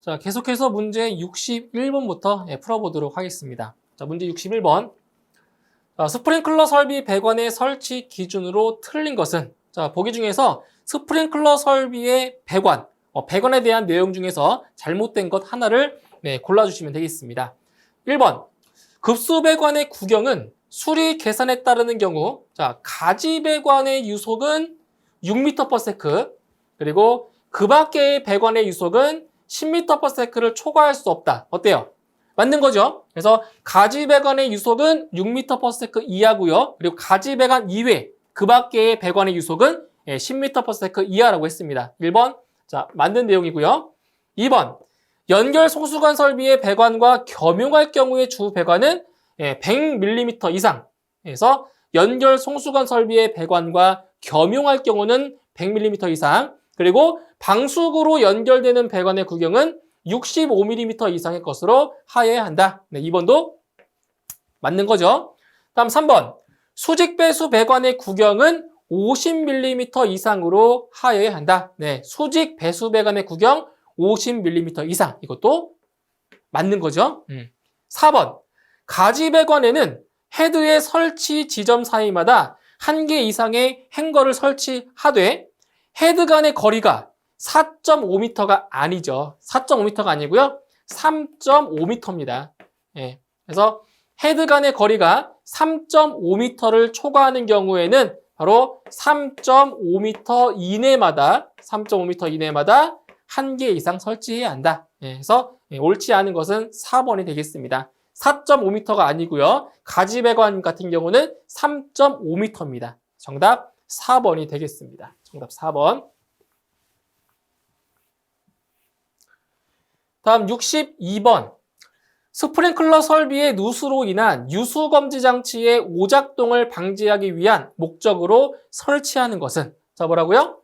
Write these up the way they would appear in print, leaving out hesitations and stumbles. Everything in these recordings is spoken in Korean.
자, 계속해서 문제 61번부터 풀어보도록 하겠습니다. 자, 문제 61번. 자, 스프링클러 설비 배관의 설치 기준으로 틀린 것은, 자, 보기 중에서 스프링클러 설비의 배관에 대한 내용 중에서 잘못된 것 하나를 골라주시면 되겠습니다. 1번, 급수배관의 구경은 수리 계산에 따르는 경우, 자, 가지배관의 유속은 6m/s, 그리고 그 밖의 배관의 유속은 10m/s를 초과할 수 없다. 어때요? 맞는 거죠? 그래서 가지배관의 유속은 6m/s 이하고요. 그리고 가지배관 이외, 그 밖의 배관의 유속은 10m/s 이하라고 했습니다. 1번, 자, 맞는 내용이고요. 2번, 연결 송수관 설비의 배관과 겸용할 경우의 주 배관은 100mm 이상. 그래서 연결 송수관 설비의 배관과 겸용할 경우는 100mm 이상. 그리고 방수구로 연결되는 배관의 구경은 65mm 이상의 것으로 하여야 한다. 네, 2번도 맞는 거죠. 다음 3번. 수직배수 배관의 구경은 50mm 이상으로 하여야 한다. 네, 수직배수 배관의 구경 50mm 이상. 이것도 맞는 거죠. 4번. 가지배관에는 헤드의 설치 지점 사이마다 1개 이상의 행거를 설치하되 헤드 간의 거리가 4.5m가 아니죠. 4.5m가 아니고요. 3.5m입니다. 예. 그래서 헤드 간의 거리가 3.5m를 초과하는 경우에는 바로 3.5m 이내마다 1개 이상 설치해야 한다. 예. 그래서 옳지 않은 것은 4번이 되겠습니다. 4.5m가 아니고요. 가지배관 같은 경우는 3.5m입니다. 정답 4번이 되겠습니다. 정답 4번. 다음 62번. 스프링클러 설비의 누수로 인한 유수검지 장치의 오작동을 방지하기 위한 목적으로 설치하는 것은, 자, 뭐라고요?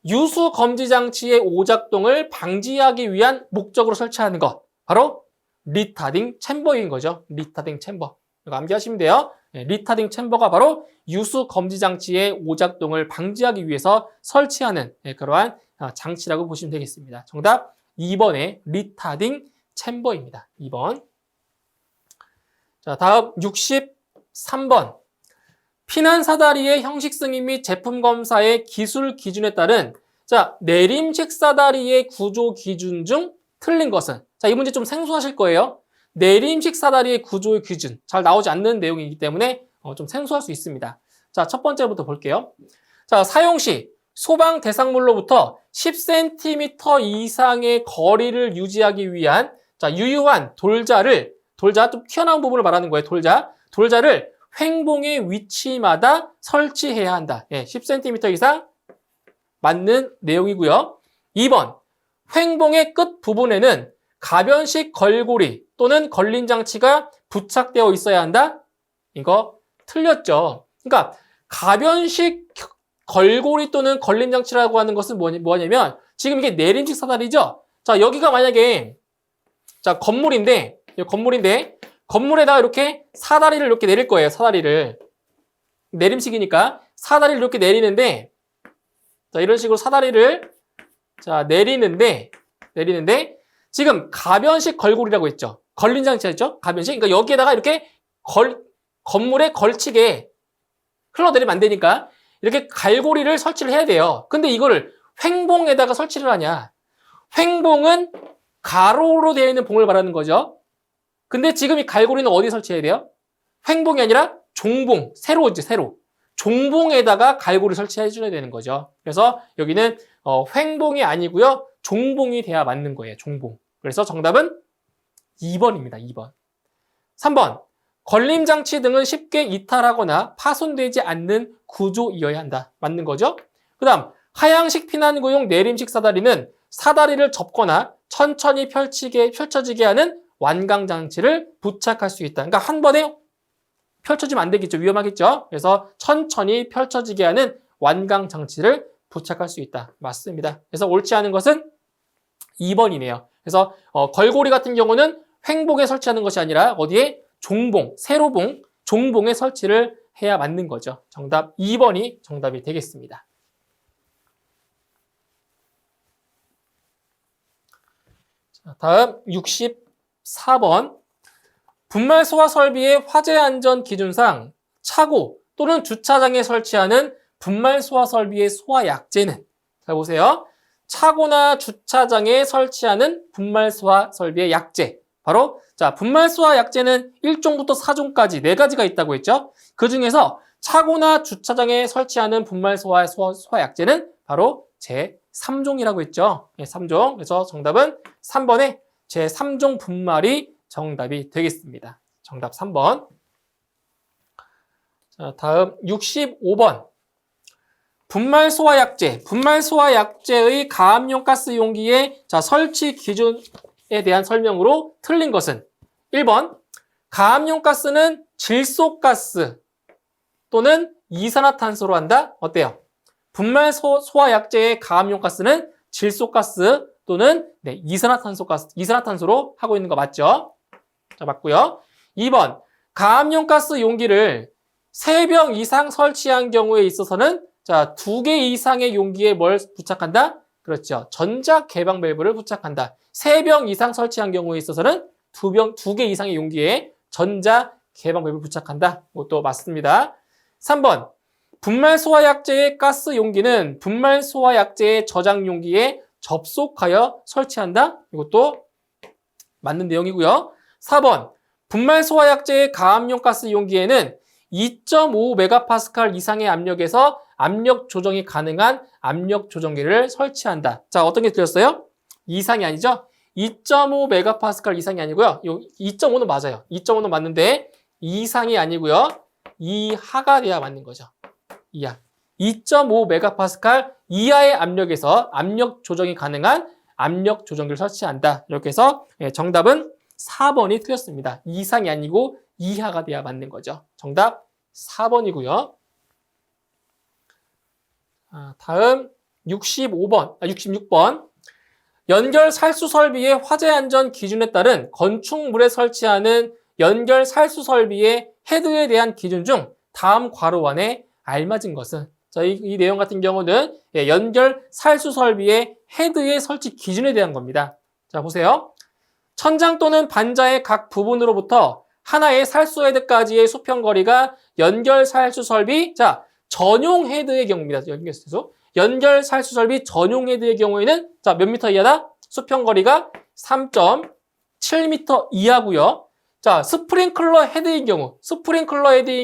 유수검지 장치의 오작동을 방지하기 위한 목적으로 설치하는 것. 바로 리타딩 챔버인 거죠. 리타딩 챔버. 이거 암기하시면 돼요. 리타딩 챔버가 바로 유수 검지 장치의 오작동을 방지하기 위해서 설치하는 그러한 장치라고 보시면 되겠습니다. 정답 2번의 리타딩 챔버입니다. 2번. 자, 다음 63번. 피난 사다리의 형식 승인 및 제품 검사의 기술 기준에 따른, 자, 내림식 사다리의 구조 기준 중 틀린 것은, 자, 이 문제 좀 생소하실 거예요. 내림식 사다리의 구조의 기준, 잘 나오지 않는 내용이기 때문에 좀 생소할 수 있습니다. 자, 첫 번째부터 볼게요. 자, 사용 시 소방 대상물로부터 10cm 이상의 거리를 유지하기 위한, 자, 유효한 돌자 좀 튀어나온 부분을 말하는 거예요. 돌자를 횡봉의 위치마다 설치해야 한다. 10cm 이상 맞는 내용이고요. 2번, 횡봉의 끝 부분에는 가변식 걸고리 또는 걸림 장치가 부착되어 있어야 한다. 이거 틀렸죠. 그러니까 가변식 걸고리 또는 걸림 장치라고 하는 것은 뭐냐면 지금 이게 내림식 사다리죠. 자, 여기가 만약에 자, 건물인데 건물에다가 이렇게 사다리를 이렇게 내릴 거예요. 사다리를 내림식이니까 사다리를 이렇게 내리는데, 자, 이런 식으로 사다리를 자, 내리는데 지금 가변식 걸고리라고 했죠. 걸림 장치가 있죠. 가변식. 그러니까 여기에다가 이렇게 건물에 걸치게 흘러내리면 안 되니까 이렇게 갈고리를 설치를 해야 돼요. 근데 이거를 횡봉에다가 설치를 하냐? 횡봉은 가로로 되어 있는 봉을 말하는 거죠. 근데 지금 이 갈고리는 어디에 설치해야 돼요? 횡봉이 아니라 종봉, 세로죠, 세로. 종봉에다가 갈고리 설치해 줘야 되는 거죠. 그래서 여기는 횡봉이 아니고요. 종봉이 돼야 맞는 거예요. 종봉. 그래서 정답은 2번입니다. 2번. 3번. 걸림장치 등은 쉽게 이탈하거나 파손되지 않는 구조이어야 한다. 맞는 거죠? 그 다음 하향식 피난구용 내림식 사다리는 사다리를 접거나 천천히 펼쳐지게 하는 완강장치를 부착할 수 있다. 그러니까 한 번에 펼쳐지면 안 되겠죠. 위험하겠죠. 그래서 천천히 펼쳐지게 하는 완강장치를 부착할 수 있다. 맞습니다. 그래서 옳지 않은 것은 2번이네요. 그래서 걸고리 같은 경우는 횡봉에 설치하는 것이 아니라 어디에? 종봉, 세로봉, 종봉에 설치를 해야 맞는 거죠. 정답 2번이 정답이 되겠습니다. 다음 64번. 분말 소화 설비의 화재 안전 기준상 차고 또는 주차장에 설치하는 분말 소화 설비의 소화 약제는, 잘 보세요. 차고나 주차장에 설치하는 분말 소화 설비의 약제. 바로 자, 분말 소화 약제는 1종부터 4종까지 4가지가 있다고 했죠. 그 중에서 차고나 주차장에 설치하는 분말 소화 약제는 바로 제3종이라고 했죠. 네, 3종. 그래서 정답은 3번에 제3종 분말이 정답이 되겠습니다. 정답 3번. 자, 다음 65번. 분말 소화 약제. 분말 소화 약제의 가압용 가스 용기의 설치 기준에 대한 설명으로 틀린 것은 1번. 가압용 가스는 질소가스 또는 이산화탄소로 한다. 어때요? 분말 소화 약제의 가압용 가스는 질소가스 또는 이산화탄소로 하고 있는 거 맞죠? 자, 맞고요. 2번. 가압용 가스 용기를 3병 이상 설치한 경우에 있어서는 자, 2개 이상의 용기에 뭘 부착한다? 그렇죠. 전자 개방 밸브를 부착한다. 3병 이상 설치한 경우에 있어서는 2개 이상의 용기에 전자 개방 밸브를 부착한다. 이것도 맞습니다. 3번. 분말 소화 약제의 가스 용기는 분말 소화 약제의 저장 용기에 접속하여 설치한다. 이것도 맞는 내용이고요. 4번. 분말 소화 약제의 가압용 가스 용기에는 2.5MPa 이상의 압력에서 압력 조정이 가능한 압력 조정기를 설치한다. 자, 어떤 게 틀렸어요? 이상이 아니죠? 2.5MPa 이상이 아니고요. 2.5는 맞아요. 2.5는 맞는데 이상이 아니고요. 이하가 돼야 맞는 거죠. 이하. 2.5MPa 이하의 압력에서 압력 조정이 가능한 압력 조정기를 설치한다. 이렇게 해서 정답은 4번이 틀렸습니다. 이상이 아니고 이하가 돼야 맞는 거죠. 정답 4번이고요. 다음 66번. 연결 살수 설비의 화재 안전 기준에 따른 건축물에 설치하는 연결 살수 설비의 헤드에 대한 기준 중 다음 괄호 안에 알맞은 것은, 자, 이 내용 같은 경우는 연결 살수 설비의 헤드의 설치 기준에 대한 겁니다. 자, 보세요. 천장 또는 반자의 각 부분으로부터 하나의 살수 헤드까지의 수평거리가 연결 살수 설비, 자, 전용 헤드의 경우입니다. 연결 살수 설비 전용 헤드의 경우에는 자, 몇 미터 이하다? 수평거리가 3.7m 이하고요. 자, 스프링클러 헤드인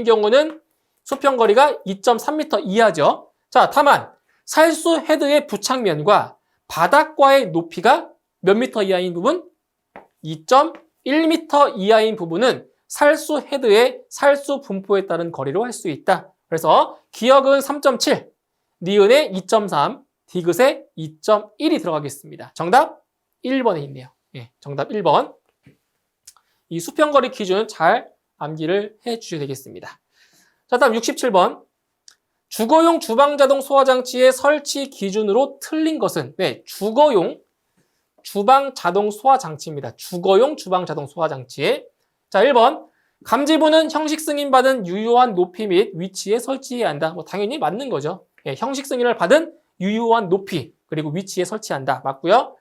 경우는 수평거리가 2.3m 이하죠. 자, 다만 살수 헤드의 부착면과 바닥과의 높이가 몇 미터 이하인 부분? 2.1m 이하인 부분은 살수 헤드의 살수 분포에 따른 거리로 할 수 있다. 그래서 기역은 3.7, 니은에 2.3, 디귿에 2.1이 들어가겠습니다. 정답 1번에 있네요. 예, 정답 1번. 이 수평거리 기준 잘 암기를 해 주셔야 되겠습니다. 자, 다음 67번. 주거용 주방자동 소화장치의 설치 기준으로 틀린 것은, 네, 주거용 주방자동 소화장치입니다. 주거용 주방자동 소화장치. 자, 1번. 감지부는 형식 승인받은 유효한 높이 및 위치에 설치해야 한다. 뭐 당연히 맞는 거죠. 예, 형식 승인을 받은 유효한 높이 그리고 위치에 설치한다. 맞고요.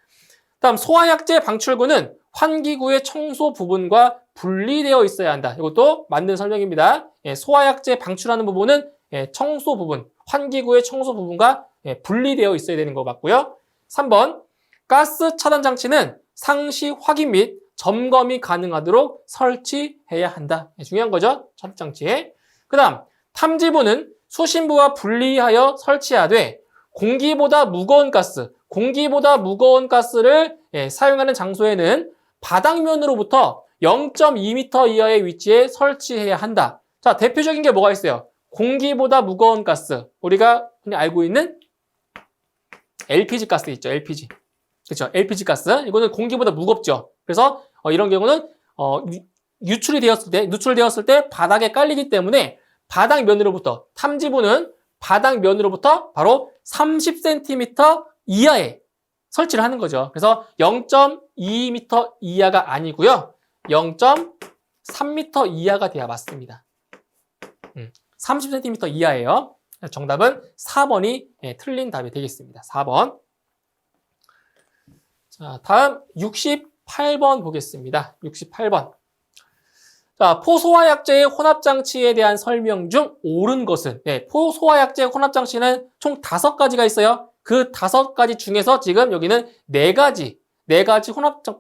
다음 소화약제 방출구는 환기구의 청소 부분과 분리되어 있어야 한다. 이것도 맞는 설명입니다. 예, 소화약제 방출하는 부분은 청소 부분, 환기구의 청소 부분과 분리되어 있어야 되는 거 맞고요. 3번. 가스 차단 장치는 상시 확인 및 점검이 가능하도록 설치해야 한다. 가중요한 거죠. 차단 장치에. 그 다음 탐지부는 수신부와 분리하여 설치하되 공기보다 무거운 가스를 사용하는 장소에는 바닥면으로부터 0.2m 이하의 위치에 설치해야 한다. 자, 대표적인 게 뭐가 있어요? 공기보다 무거운 가스. 우리가 그냥 알고 있는 LPG 가스 있죠. LPG. 그렇죠. LPG 가스. 이거는 공기보다 무겁죠. 그래서 이런 경우는 누출되었을 때 바닥에 깔리기 때문에 바닥면으로부터, 탐지부는 바닥면으로부터 바로 30cm 이하에 설치를 하는 거죠. 그래서 0.2m 이하가 아니고요. 0.3m 이하가 돼야 맞습니다. 30cm 이하예요. 정답은 4번이 틀린 답이 되겠습니다. 4번. 자, 다음 68번 보겠습니다. 68번. 자, 포소화약제의 혼합장치에 대한 설명 중 옳은 것은, 포소화약제 혼합장치는 총 5가지가 있어요. 그 5가지 중에서 지금 여기는 4가지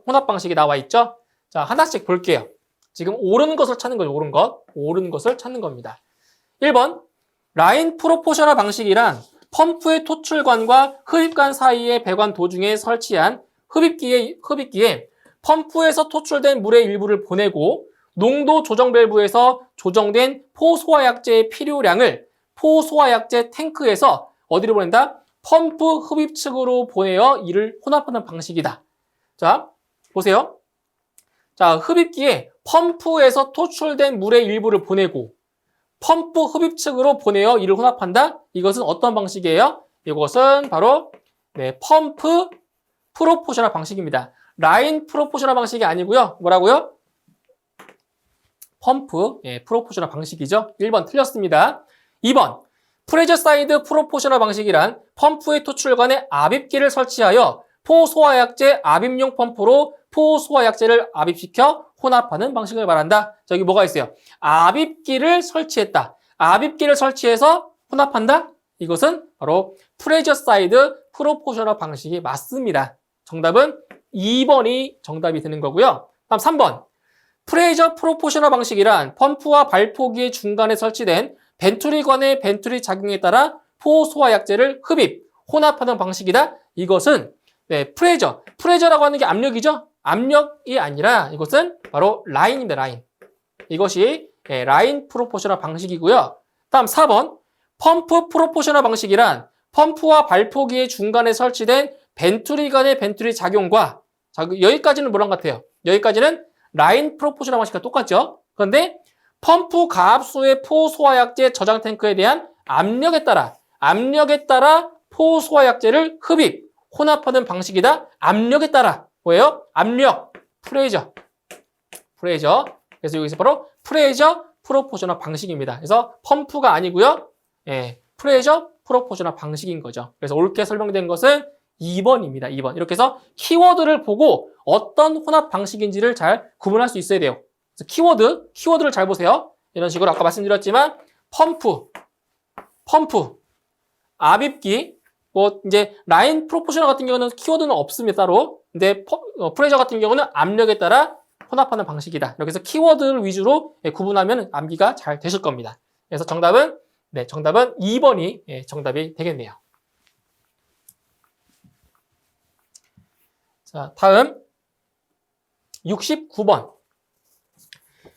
혼합 방식이 나와 있죠. 자, 하나씩 볼게요. 지금 옳은 것을 찾는 거죠. 옳은 것을 찾는 겁니다. 1번, 라인 프로포셔널 방식이란 펌프의 토출관과 흡입관 사이의 배관 도중에 설치한 흡입기에 펌프에서 토출된 물의 일부를 보내고 농도 조정 밸브에서 조정된 포소화약제의 필요량을 포소화약제 탱크에서 어디로 보낸다? 펌프 흡입 측으로 보내어 이를 혼합하는 방식이다. 자, 보세요. 자, 흡입기에 펌프에서 토출된 물의 일부를 보내고 펌프 흡입 측으로 보내어 이를 혼합한다? 이것은 어떤 방식이에요? 이것은 바로 펌프 프로포셔널 방식입니다. 라인 프로포셔널 방식이 아니고요. 뭐라고요? 펌프 프로포셔널 방식이죠. 1번 틀렸습니다. 2번 프레저 사이드 프로포셔널 방식이란 펌프의 토출관에 압입기를 설치하여 포소화약제 압입용 펌프로 포소화약제를 압입시켜 혼합하는 방식을 말한다. 자, 여기 뭐가 있어요? 압입기를 설치했다. 압입기를 설치해서 혼합한다? 이것은 바로 프레저 사이드 프로포셔널 방식이 맞습니다. 정답은 2번이 정답이 되는 거고요. 다음 3번. 프레저 프로포셔널 방식이란 펌프와 발포기의 중간에 설치된 벤투리관의 벤투리 작용에 따라 포소화약제를 흡입, 혼합하는 방식이다. 이것은 프레저라고 하는 게 압력이죠. 압력이 아니라 이것은 바로 라인입니다. 라인. 이것이 라인 프로포셔널 방식이고요. 다음 4번. 펌프 프로포셔널 방식이란 펌프와 발포기의 중간에 설치된 벤투리관의 벤투리 작용과 여기까지는 뭐랑 같아요? 여기까지는 라인 프로포셔널 방식과 똑같죠. 그런데 펌프 가압수의 포소화약제 저장 탱크에 대한 압력에 따라 포소화약제를 흡입, 혼합하는 방식이다. 압력에 따라 뭐예요? 압력, 프레저. 그래서 여기서 바로 프레저 프로포셔널 방식입니다. 그래서 펌프가 아니고요. 프레저 프로포셔널 방식인 거죠. 그래서 옳게 설명된 것은 2번입니다. 2번. 이렇게 해서 키워드를 보고 어떤 혼합 방식인지를 잘 구분할 수 있어야 돼요. 그래서 키워드를 잘 보세요. 이런 식으로 아까 말씀드렸지만 펌프, 압입기, 이제 라인 프로포셔널 같은 경우는 키워드는 없습니다. 따로. 근데 프레저 같은 경우는 압력에 따라 혼합하는 방식이다. 이렇게 해서 키워드를 위주로 구분하면 암기가 잘 되실 겁니다. 그래서 정답은 2번이 정답이 되겠네요. 자, 다음 69번.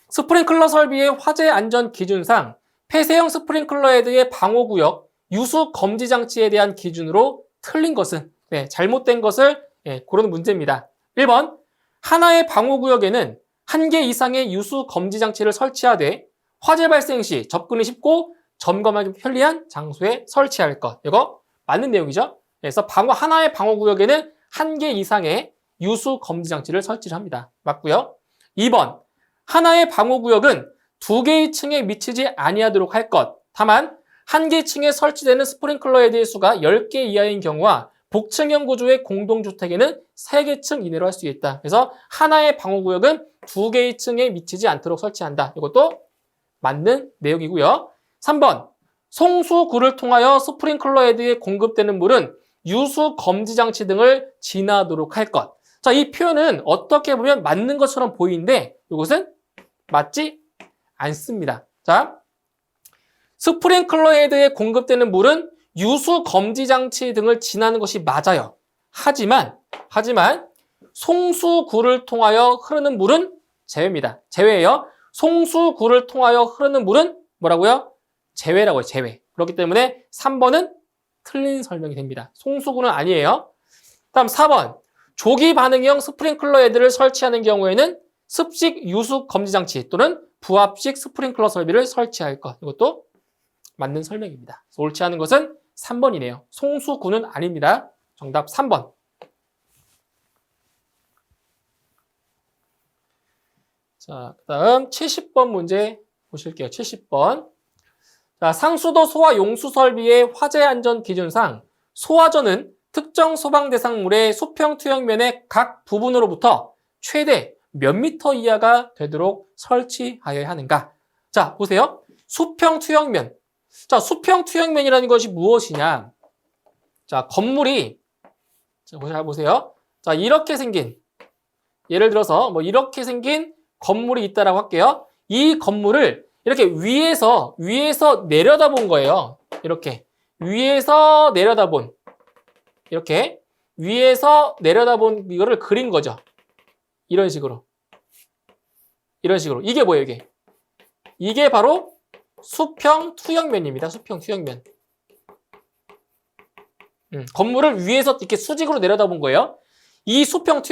스프링클러 설비의 화재 안전 기준상 폐쇄형 스프링클러 헤드의 방호구역, 유수 검지 장치에 대한 기준으로 틀린 것은, 잘못된 것을 고르는 문제입니다. 1번, 하나의 방호구역에는 1개 이상의 유수 검지 장치를 설치하되 화재 발생 시 접근이 쉽고 점검하기 편리한 장소에 설치할 것. 이거 맞는 내용이죠. 그래서 하나의 방호구역에는 1개 이상의 유수 검지 장치를 설치를 합니다. 맞고요. 2번, 하나의 방호구역은 2개의 층에 미치지 아니하도록 할 것. 다만 1개 층에 설치되는 스프링클러 헤드의 수가 10개 이하인 경우와 복층형 구조의 공동주택에는 3개 층 이내로 할 수 있다. 그래서 하나의 방호구역은 2개의 층에 미치지 않도록 설치한다. 이것도 맞는 내용이고요. 3번, 송수구를 통하여 스프링클러 헤드에 공급되는 물은 유수 검지 장치 등을 지나도록 할 것. 자, 이 표현은 어떻게 보면 맞는 것처럼 보이는데 이것은 맞지 않습니다. 자, 스프링클러 헤드에 공급되는 물은 유수 검지 장치 등을 지나는 것이 맞아요. 하지만 송수구를 통하여 흐르는 물은 제외입니다. 제외예요. 송수구를 통하여 흐르는 물은 뭐라고요? 제외라고요. 제외. 그렇기 때문에 3번은 틀린 설명이 됩니다. 송수구는 아니에요. 다음 4번. 조기 반응형 스프링클러 헤드를 설치하는 경우에는 습식 유수 검지 장치 또는 부압식 스프링클러 설비를 설치할 것. 이것도 맞는 설명입니다. 옳지 않은 것은 3번이네요. 송수구는 아닙니다. 정답 3번. 자, 그다음 70번 문제 보실게요. 70번. 자, 상수도 소화 용수 설비의 화재 안전 기준상 소화전은 특정 소방 대상물의 수평 투영면의 각 부분으로부터 최대 몇 미터 이하가 되도록 설치하여야 하는가? 자, 보세요. 수평 투영면. 자, 수평 투영면이라는 것이 무엇이냐? 자, 건물이, 자, 잘 보세요. 자, 이렇게 생긴, 예를 들어서 뭐 이렇게 생긴 건물이 있다라고 할게요. 이 건물을 이렇게 위에서 내려다본 거예요. 이렇게 위에서 내려다본, 이렇게 위에서 내려다본 이거를 그린 거죠. 이런 식으로. 이게 뭐예요, 이게? 이게 바로 수평 투영면입니다. 수평 투영면. 건물을 위에서 이렇게 수직으로 내려다본 거예요. 이 수평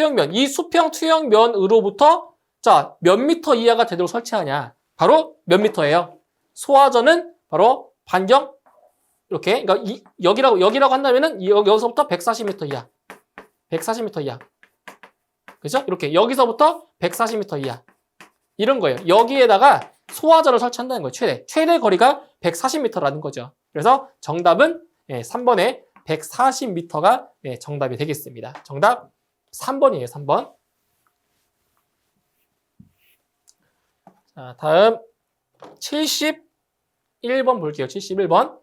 투영면으로부터 자, 몇 미터 이하가 되도록 설치하냐? 바로 몇 미터예요? 소화전은 바로 반경 이렇게. 그러니까 여기라고 한다면은 여기서부터 140m 이하. 140m 이하. 그죠? 이렇게 여기서부터 140m 이하. 이런 거예요. 여기에다가 소화전을 설치한다는 거예요. 최대 거리가 140m라는 거죠. 그래서 정답은 3번에 140m가 정답이 되겠습니다. 정답 3번이에요. 3번. 자, 다음 71번 볼게요. 71번.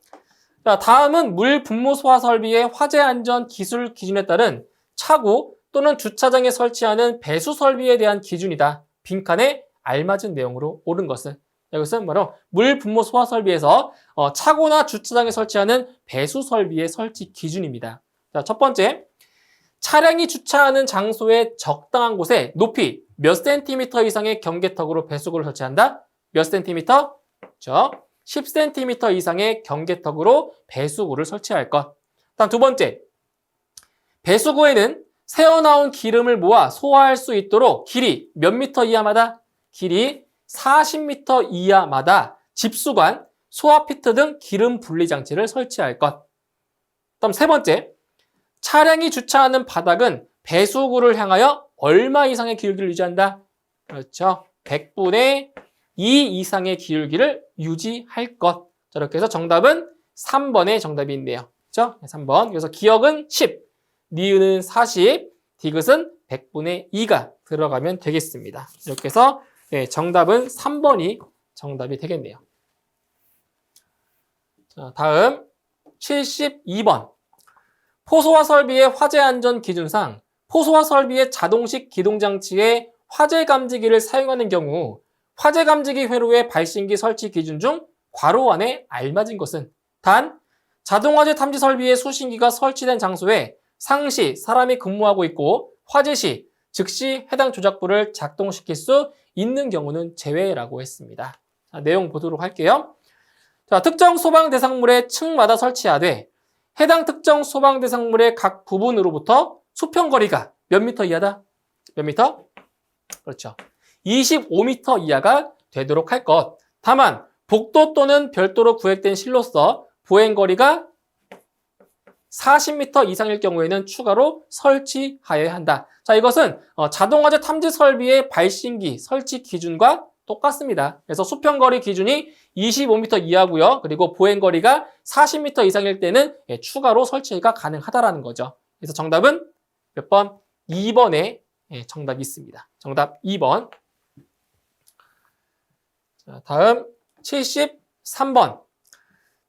자, 다음은 물 분무 소화 설비의 화재 안전 기술 기준에 따른 차고 또는 주차장에 설치하는 배수 설비에 대한 기준이다. 빈칸에 알맞은 내용으로 옳은 것은, 이것은 바로 물 분무 소화 설비에서 차고나 주차장에 설치하는 배수 설비의 설치 기준입니다. 자, 첫 번째, 차량이 주차하는 장소의 적당한 곳에 높이 몇 센티미터 이상의 경계턱으로 배수구를 설치한다? 몇 센티미터? 그렇죠. 10cm 이상의 경계턱으로 배수구를 설치할 것. 다음 두 번째, 배수구에는 새어나온 기름을 모아 소화할 수 있도록 길이 몇 미터 이하마다? 길이 40m 이하마다 집수관, 소화피트 등 기름 분리 장치를 설치할 것. 다음 세 번째, 차량이 주차하는 바닥은 배수구를 향하여 얼마 이상의 기울기를 유지한다? 그렇죠. 100분의 2 이상의 기울기를 유지할 것. 자, 이렇게 해서 정답은 3번의 정답이 있네요. 그렇죠? 3번. 그래서 기역은 10, 니은은 40, 디귿은 100분의 2가 들어가면 되겠습니다. 이렇게 해서 정답은 3번이 정답이 되겠네요. 자, 다음 72번. 포소화 설비의 화재 안전 기준상 포소화 설비의 자동식 기동장치에 화재 감지기를 사용하는 경우 화재 감지기 회로의 발신기 설치 기준 중 괄호 안에 알맞은 것은 단 자동화재 탐지 설비의 수신기가 설치된 장소에 상시 사람이 근무하고 있고 화재 시 즉시 해당 조작부를 작동시킬 수 있는 경우는 제외라고 했습니다. 자, 내용 보도록 할게요. 자, 특정 소방 대상물의 층마다 설치하되 해당 특정 소방 대상물의 각 부분으로부터 수평거리가 몇 미터 이하다? 몇 미터? 그렇죠. 25m 이하가 되도록 할 것. 다만 복도 또는 별도로 구획된 실로서 보행거리가 40m 이상일 경우에는 추가로 설치하여야 한다. 자, 이것은 자동화재 탐지 설비의 발신기 설치 기준과 똑같습니다. 그래서 수평거리 기준이 25m 이하고요. 그리고 보행거리가 40m 이상일 때는 추가로 설치가 가능하다라는 거죠. 그래서 정답은 몇 번? 2번에 정답이 있습니다. 정답 2번. 자, 다음 73번.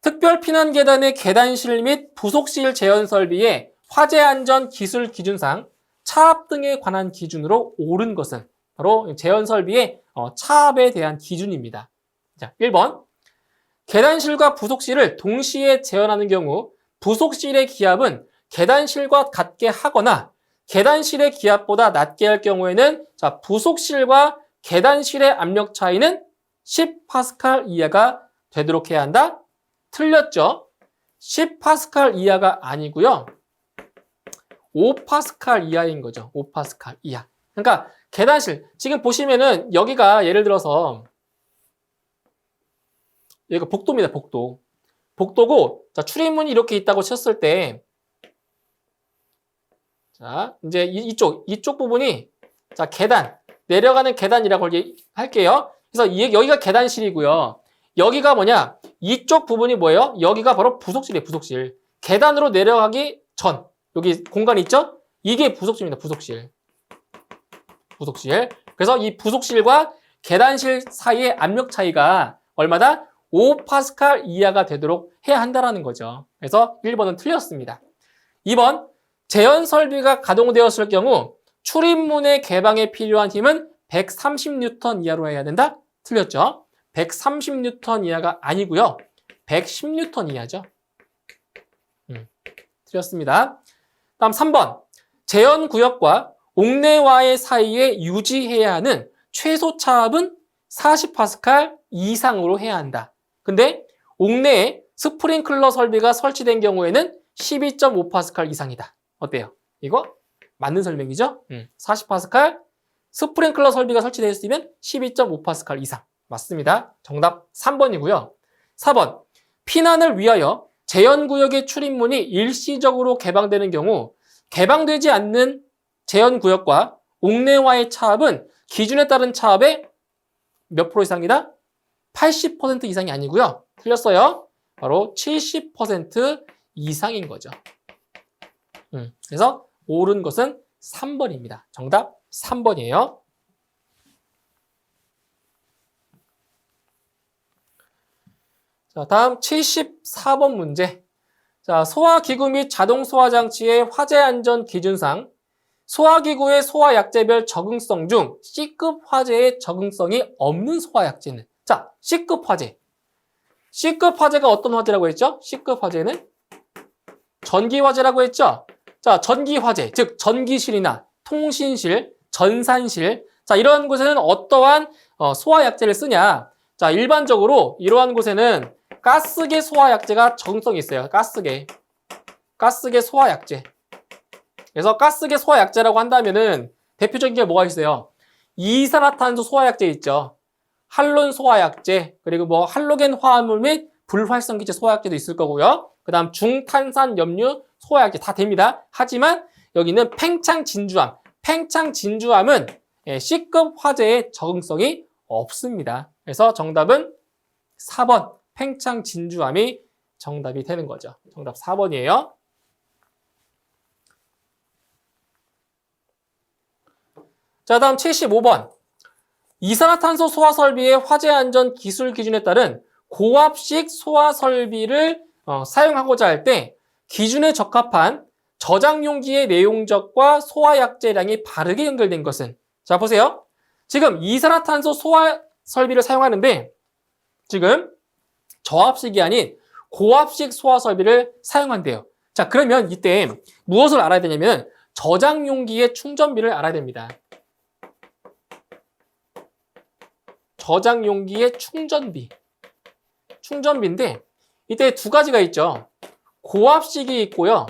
특별 피난 계단의 계단실 및 부속실 재현 설비의 화재 안전 기술 기준상 차압 등에 관한 기준으로 옳은 것은 바로 재현 설비의 차압에 대한 기준입니다. 자, 1번. 계단실과 부속실을 동시에 재현하는 경우 부속실의 기압은 계단실과 같게 하거나 계단실의 기압보다 낮게 할 경우에는 자, 부속실과 계단실의 압력 차이는 10파스칼 이하가 되도록 해야 한다? 틀렸죠? 10파스칼 이하가 아니고요. 5파스칼 이하인 거죠. 5파스칼 이하. 그러니까 계단실, 지금 보시면은 여기가 예를 들어서 여기가 복도입니다. 복도. 복도고 자, 출입문이 이렇게 있다고 쳤을 때 자, 이제 이쪽 부분이 자, 계단, 내려가는 계단이라고 할게요. 그래서 여기가 계단실이고요. 여기가 뭐냐? 이쪽 부분이 뭐예요? 여기가 바로 부속실이에요. 부속실. 계단으로 내려가기 전 여기 공간이 있죠? 이게 부속실입니다. 부속실. 부속실. 그래서 이 부속실과 계단실 사이의 압력 차이가 얼마다? 5파스칼 이하가 되도록 해야 한다는 거죠. 그래서 1번은 틀렸습니다. 2번, 제연 설비가 가동되었을 경우 출입문의 개방에 필요한 힘은 130N 이하로 해야 된다? 틀렸죠? 130N 이하가 아니고요. 110N 이하죠. 틀렸습니다. 다음 3번, 제연구역과 옥내와의 사이에 유지해야 하는 최소 차압은 40파스칼 이상으로 해야 한다. 근데 옥내에 스프링클러 설비가 설치된 경우에는 12.5파스칼 이상이다. 어때요? 이거 맞는 설명이죠? 40파스칼 스프링클러 설비가 설치되어 있으면 12.5파스칼 이상. 맞습니다. 정답 3번이고요. 4번, 피난을 위하여 제연구역의 출입문이 일시적으로 개방되는 경우 개방되지 않는 제연구역과 옥내와의 차압은 기준에 따른 차압의 몇 프로 이상이다? 80% 이상이 아니고요. 틀렸어요. 바로 70% 이상인 거죠. 그래서 옳은 것은 3번입니다. 정답 3번이에요. 자, 다음 74번 문제. 자, 소화기구 및 자동 소화장치의 화재 안전 기준상 소화기구의 소화약제별 적응성 중 C급 화재의 적응성이 없는 소화약제는, 자, C급 화재. C급 화재가 어떤 화재라고 했죠? C급 화재는 전기화재라고 했죠? 자, 전기화재, 즉 전기실이나 통신실, 전산실, 자, 이런 곳에는 어떠한 소화약제를 쓰냐? 자, 일반적으로 이러한 곳에는 가스계 소화약제가 적응성이 있어요. 가스계 소화약제. 그래서 가스계 소화약제라고 한다면은 대표적인 게 뭐가 있어요? 이산화탄소 소화약제 있죠. 할론 소화약제, 그리고 뭐 할로겐 화합물 및 불활성기체 소화약제도 있을 거고요. 그 다음 중탄산 염류 소화약제 다 됩니다. 하지만 여기는 팽창진주암. 팽창진주암은 C급 화재의 적응성이 없습니다. 그래서 정답은 4번 팽창진주암이 정답이 되는 거죠. 정답 4번이에요. 자, 다음 75번. 이산화탄소 소화 설비의 화재 안전 기술 기준에 따른 고압식 소화 설비를 사용하고자 할 때 기준에 적합한 저장 용기의 내용적과 소화약제량이 바르게 연결된 것은, 자, 보세요. 지금 이산화탄소 소화 설비를 사용하는데 지금 저압식이 아닌 고압식 소화 설비를 사용한대요. 자, 그러면 이때 무엇을 알아야 되냐면 저장 용기의 충전비를 알아야 됩니다. 저장 용기의 충전비인데 이때 두 가지가 있죠. 고압식이 있고요.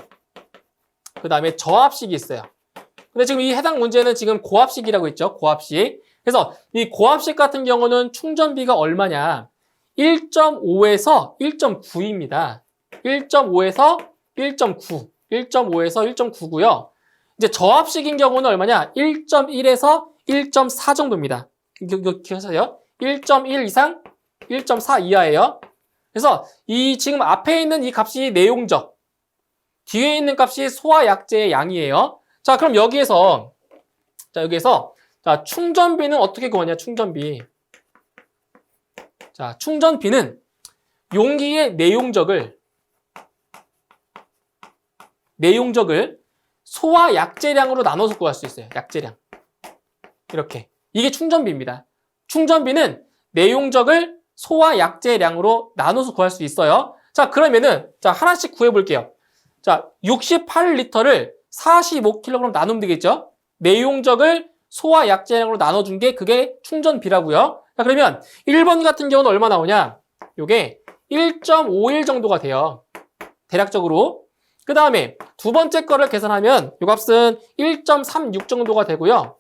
그 다음에 저압식이 있어요. 근데 지금 이 해당 문제는 지금 고압식이라고 있죠. 고압식. 그래서 이 고압식 같은 경우는 충전비가 얼마냐? 1.5에서 1.9입니다. 1.5에서 1.9. 1.5에서 1.9고요. 이제 저압식인 경우는 얼마냐? 1.1에서 1.4 정도입니다. 이거 기억하세요? 1.1 이상, 1.4 이하예요. 그래서 이 지금 앞에 있는 이 값이 내용적, 뒤에 있는 값이 소화약제의 양이에요. 자, 그럼 여기에서 자, 충전비는 어떻게 구하냐? 충전비. 자, 충전비는 용기의 내용적을 소화약제량으로 나눠서 구할 수 있어요. 약제량. 이렇게. 이게 충전비입니다. 충전비는 내용적을 소화약제량으로 나눠서 구할 수 있어요. 자, 그러면은 자, 하나씩 구해 볼게요. 자, 68리터를 45kg 나누면 되겠죠? 내용적을 소화약제량으로 나눠준 게 그게 충전비라고요. 자, 그러면 1번 같은 경우는 얼마 나오냐? 요게 1.51 정도가 돼요. 대략적으로. 그 다음에 두 번째 거를 계산하면 요 값은 1.36 정도가 되고요.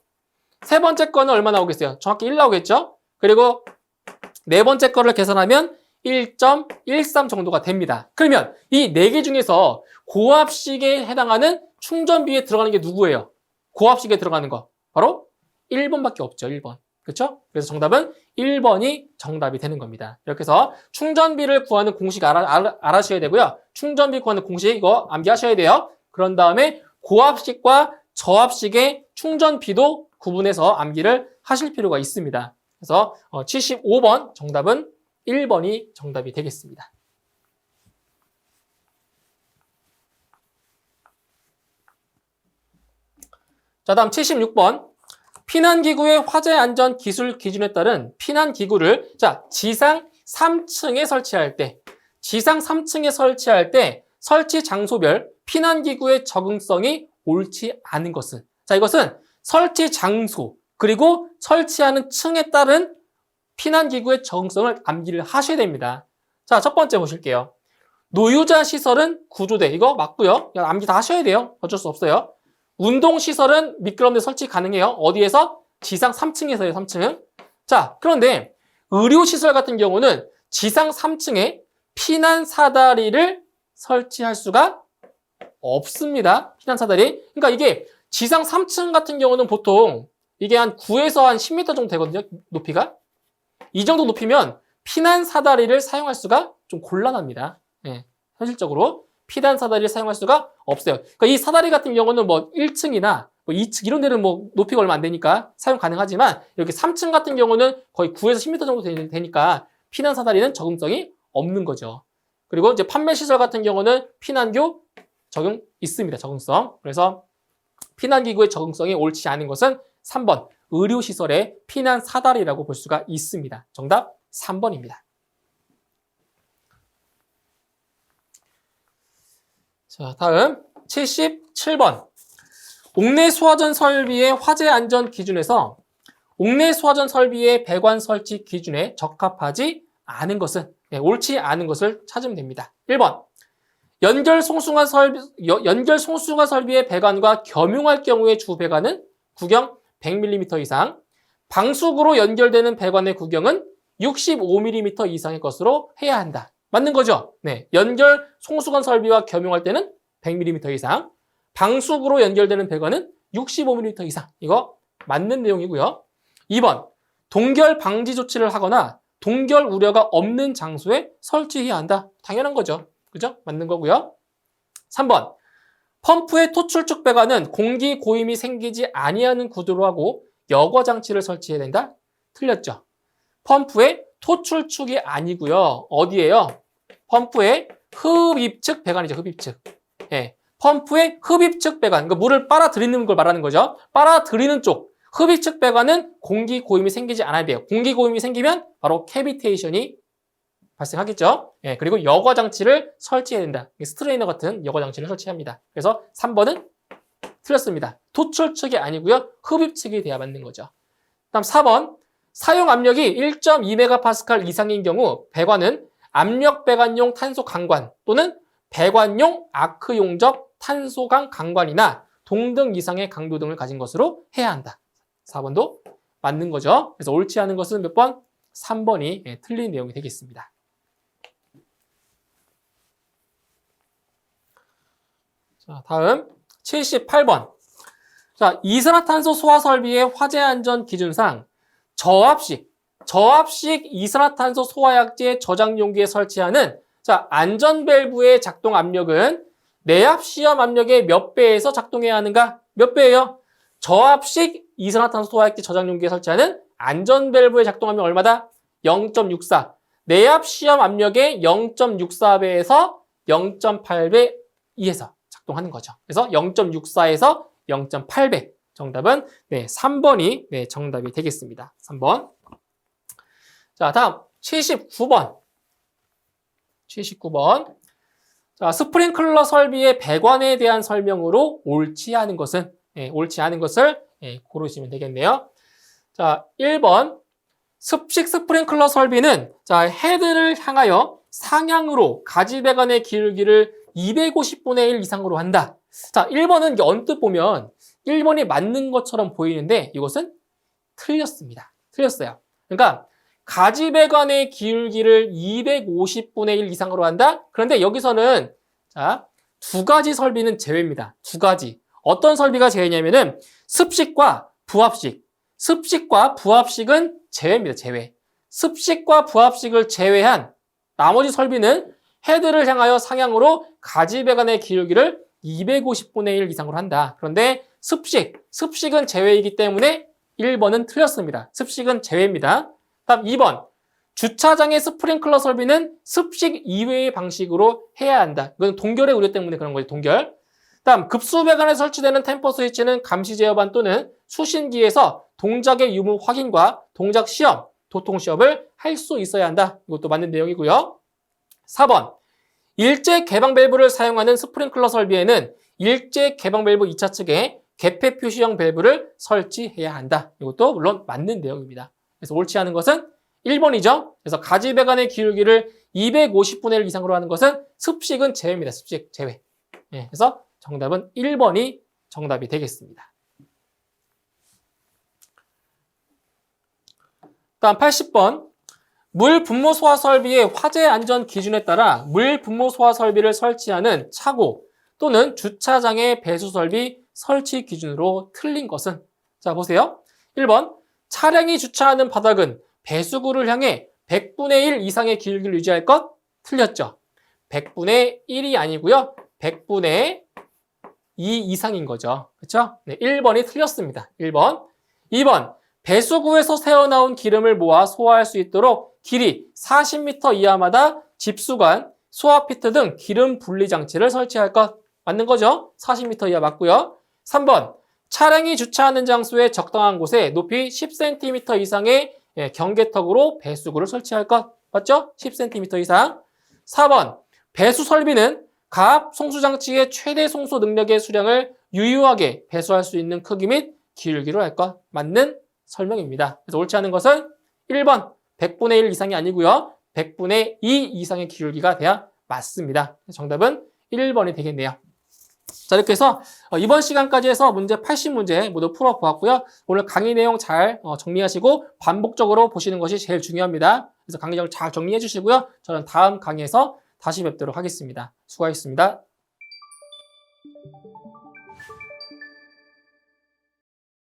세 번째 거는 얼마 나오겠어요? 정확히 1 나오겠죠? 그리고 네 번째 거를 계산하면 1.13 정도가 됩니다. 그러면 이 네 개 중에서 고압식에 해당하는 충전비에 들어가는 게 누구예요? 고압식에 들어가는 거. 바로 1번밖에 없죠. 1번. 그렇죠? 그래서 정답은 1번이 정답이 되는 겁니다. 이렇게 해서 충전비를 구하는 공식 알아셔야 되고요. 충전비 구하는 공식 이거 암기하셔야 돼요. 그런 다음에 고압식과 저압식의 충전비도 구분해서 암기를 하실 필요가 있습니다. 그래서 75번 정답은 1번이 정답이 되겠습니다. 자, 다음 76번. 피난기구의 화재 안전 기술 기준에 따른 피난기구를 지상 3층에 설치할 때, 설치 장소별 피난기구의 적응성이 옳지 않은 것은, 이것은 설치 장소 그리고 설치하는 층에 따른 피난기구의 적응성을 암기를 하셔야 됩니다. 자, 첫 번째 보실게요. 노유자 시설은 구조대, 이거 맞고요. 암기 다 하셔야 돼요. 어쩔 수 없어요. 운동시설은 미끄럼틀 설치 가능해요. 어디에서? 지상 3층에서요, 3층. 자, 그런데 의료시설 같은 경우는 지상 3층에 피난 사다리를 설치할 수가 없습니다. 피난 사다리. 그러니까 이게 지상 3층 같은 경우는 보통 이게 한 9에서 한 10m 정도 되거든요, 높이가. 이 정도 높이면 피난 사다리를 사용할 수가 좀 곤란합니다. 네, 현실적으로. 피난 사다리를 사용할 수가 없어요. 그러니까 이 사다리 같은 경우는 뭐 1층이나 뭐 2층 이런 데는 뭐 높이가 얼마 안 되니까 사용 가능하지만 이렇게 3층 같은 경우는 거의 9에서 10m 정도 되니까 피난 사다리는 적응성이 없는 거죠. 그리고 이제 판매 시설 같은 경우는 피난교 적용 있습니다. 적응성. 그래서 피난기구의 적응성이 옳지 않은 것은 3번 의료시설의 피난 사다리라고 볼 수가 있습니다. 정답 3번입니다. 자, 다음 77번. 옥내 수화전 설비의 화재 안전 기준에서 옥내 수화전 설비의 배관 설치 기준에 적합하지 않은 것은, 옳지 않은 것을 찾으면 됩니다. 1번. 연결 송수관 설비의 배관과 겸용할 경우의 주 배관은 구경 100mm 이상, 방수구로 연결되는 배관의 구경은 65mm 이상의 것으로 해야 한다. 맞는 거죠? 네. 연결 송수관 설비와 겸용할 때는 100mm 이상, 방수구로 연결되는 배관은 65mm 이상. 이거 맞는 내용이고요. 2번. 동결 방지 조치를 하거나 동결 우려가 없는 장소에 설치해야 한다. 당연한 거죠. 그죠? 맞는 거고요. 3번. 펌프의 토출축 배관은 공기 고임이 생기지 아니하는 구조로 하고 여과 장치를 설치해야 된다. 틀렸죠? 펌프의 토출축이 아니고요. 어디예요? 펌프의 흡입측 배관이죠. 흡입측. 예. 펌프의 흡입측 배관. 그러니까 물을 빨아들이는 걸 말하는 거죠. 빨아들이는 쪽. 흡입측 배관은 공기 고임이 생기지 않아야 돼요. 공기 고임이 생기면 바로 캐비테이션이 발생하겠죠. 예. 그리고 여과 장치를 설치해야 된다. 스트레이너 같은 여과 장치를 설치합니다. 그래서 3번은 틀렸습니다. 토출측이 아니고요. 흡입측이 돼야 맞는 거죠. 다음 4번. 사용 압력이 1.2MPa 이상인 경우 배관은 압력 배관용 탄소 강관 또는 배관용 아크용적 탄소강 강관이나 동등 이상의 강도 등을 가진 것으로 해야 한다. 4번도 맞는 거죠. 그래서 옳지 않은 것은 몇 번? 3번이 틀린 내용이 되겠습니다. 자, 다음 78번. 자, 이산화탄소 소화 설비의 화재 안전 기준상 저압식 이산화탄소 소화약제 저장 용기에 설치하는 안전 밸브의 작동 압력은 내압 시험 압력의 몇 배에서 작동해야 하는가? 몇 배예요? 저압식 이산화탄소 소화약제 저장 용기에 설치하는 안전 밸브의 작동 압력 얼마다? 0.64. 내압 시험 압력의 0.64배에서 0.8배 이에서 작동하는 거죠. 그래서 0.64에서 0.8배. 정답은 3번이 정답이 되겠습니다. 3번. 자, 다음 79번. 자, 스프링클러 설비의 배관에 대한 설명으로 옳지 않은 것은 옳지 않은 것을 고르시면 되겠네요. 자, 1번. 습식 스프링클러 설비는 헤드를 향하여 상향으로 가지 배관의 기울기를 250분의 1 이상으로 한다. 자, 1번은 언뜻 보면 1번이 맞는 것처럼 보이는데 이것은 틀렸습니다. 틀렸어요. 그러니까 가지 배관의 기울기를 250분의 1 이상으로 한다? 그런데 여기서는 두 가지 설비는 제외입니다. 두 가지. 어떤 설비가 제외냐면은 습식과 부합식. 습식과 부합식은 제외입니다. 제외. 습식과 부합식을 제외한 나머지 설비는 헤드를 향하여 상향으로 가지 배관의 기울기를 250분의 1 이상으로 한다. 그런데 습식은 제외이기 때문에 1번은 틀렸습니다. 습식은 제외입니다. 다음 2번. 주차장의 스프링클러 설비는 습식 이외의 방식으로 해야 한다. 이건 동결의 우려 때문에 그런 거죠. 동결. 다음 급수배관에 설치되는 템퍼 스위치는 감시 제어반 또는 수신기에서 동작의 유무 확인과 동작 시험, 도통 시험을 할 수 있어야 한다. 이것도 맞는 내용이고요. 4번. 일제 개방 밸브를 사용하는 스프링클러 설비에는 일제 개방 밸브 2차 측에 개폐 표시형 밸브를 설치해야 한다. 이것도 물론 맞는 내용입니다. 그래서 옳지 않은 것은 1번이죠. 그래서 가지 배관의 기울기를 250분의 1 이상으로 하는 것은 습식은 제외입니다. 습식 제외. 예, 그래서 정답은 1번이 정답이 되겠습니다. 다음 80번. 물 분무 소화 설비의 화재 안전 기준에 따라 물 분무 소화 설비를 설치하는 차고 또는 주차장의 배수 설비 설치 기준으로 틀린 것은? 자, 보세요. 1번. 차량이 주차하는 바닥은 배수구를 향해 100분의 1 이상의 기울기를 유지할 것? 틀렸죠. 100분의 1이 아니고요. 100분의 2 이상인 거죠. 그렇죠? 네, 1번이 틀렸습니다. 1번. 2번. 배수구에서 새어나온 기름을 모아 소화할 수 있도록 길이 40m 이하마다 집수관, 소화피트 등 기름 분리 장치를 설치할 것. 맞는 거죠? 40m 이하 맞고요. 3번. 차량이 주차하는 장소의 적당한 곳에 높이 10cm 이상의 경계턱으로 배수구를 설치할 것. 맞죠? 10cm 이상. 4번. 배수 설비는 가압 송수장치의 최대 송수 능력의 수량을 유효하게 배수할 수 있는 크기 및 기울기로 할 것. 맞는 설명입니다. 그래서 옳지 않은 것은 1번 100분의 1 이상이 아니고요. 100분의 2 이상의 기울기가 돼야 맞습니다. 정답은 1번이 되겠네요. 자, 이렇게 해서 이번 시간까지 해서 문제 80문제 모두 풀어보았고요. 오늘 강의 내용 잘 정리하시고 반복적으로 보시는 것이 제일 중요합니다. 그래서 강의 내용 잘 정리해 주시고요. 저는 다음 강의에서 다시 뵙도록 하겠습니다. 수고하셨습니다.